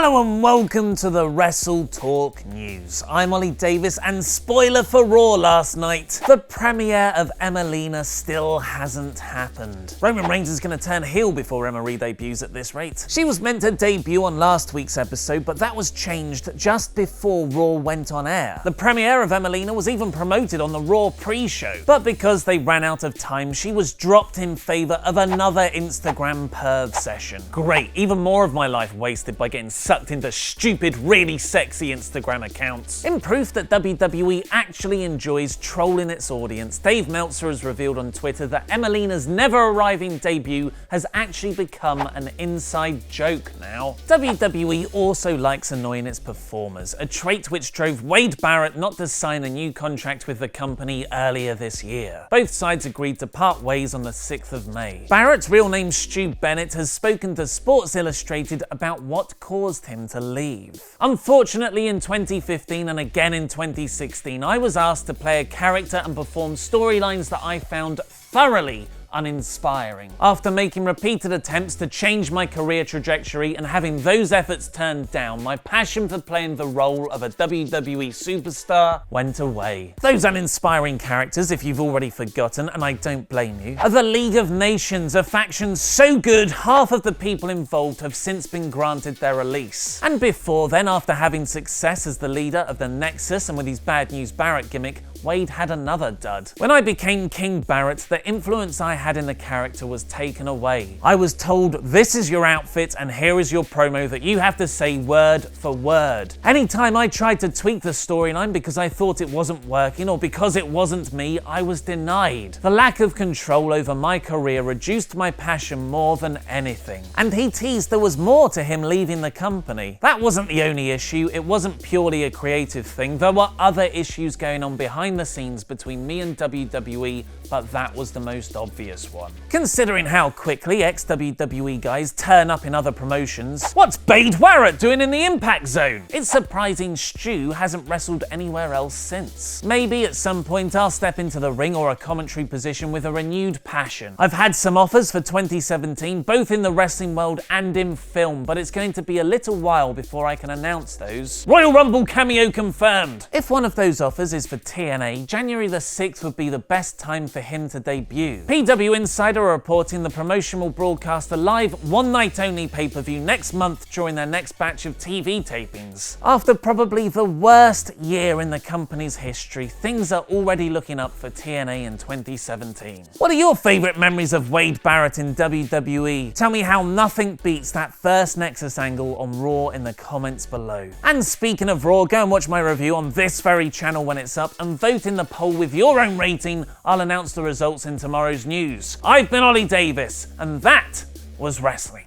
Hello and welcome to the WrestleTalk news. I'm Ollie Davis, and spoiler for Raw last night, the premiere of Emelina still hasn't happened. Roman Reigns is going to turn heel before Emma re-debuts at this rate. She was meant to debut on last week's episode, but that was changed just before Raw went on air. The premiere of Emelina was even promoted on the Raw pre-show, but because they ran out of time, she was dropped in favour of another Instagram perv session. Great, even more of my life wasted by getting sucked into stupid, really sexy Instagram accounts. In proof that WWE actually enjoys trolling its audience, Dave Meltzer has revealed on Twitter that Emelina's never-arriving debut has actually become an inside joke now. WWE also likes annoying its performers, a trait which drove Wade Barrett not to sign a new contract with the company earlier this year. Both sides agreed to part ways on the 6th of May. Barrett's real name, Stu Bennett, has spoken to Sports Illustrated about what caused him to leave. Unfortunately, in 2015 and again in 2016, I was asked to play a character and perform storylines that I found thoroughly uninspiring. After making repeated attempts to change my career trajectory and having those efforts turned down, my passion for playing the role of a WWE superstar went away. Those uninspiring characters, if you've already forgotten, and I don't blame you, are the League of Nations, a faction so good half of the people involved have since been granted their release. And before then, after having success as the leader of the Nexus and with his Bad News Barrett gimmick, Wade had another dud. When I became King Barrett, the influence I had in the character was taken away. I was told, this is your outfit and here is your promo that you have to say word for word. Anytime I tried to tweak the storyline because I thought it wasn't working or because it wasn't me, I was denied. The lack of control over my career reduced my passion more than anything. And he teased there was more to him leaving the company. That wasn't the only issue. It wasn't purely a creative thing. There were other issues going on behind the scenes between me and WWE, but that was the most obvious one. Considering how quickly ex-WWE guys turn up in other promotions, what's Wade Barrett doing in the Impact Zone? It's surprising Stu hasn't wrestled anywhere else since. Maybe at some point I'll step into the ring or a commentary position with a renewed passion. I've had some offers for 2017, both in the wrestling world and in film, but it's going to be a little while before I can announce those. Royal Rumble cameo confirmed! If one of those offers is for TNA, January the 6th would be the best time for him to debut. PW Insider are reporting the promotion will broadcast a live one-night-only pay-per-view next month during their next batch of TV tapings. After probably the worst year in the company's history, things are already looking up for TNA in 2017. What are your favourite memories of Wade Barrett in WWE? Tell me how nothing beats that first Nexus angle on Raw in the comments below. And speaking of Raw, go and watch my review on this very channel when it's up and vote in the poll with your own rating. I'll announce the results in tomorrow's news. I've been Ollie Davis, and that was wrestling.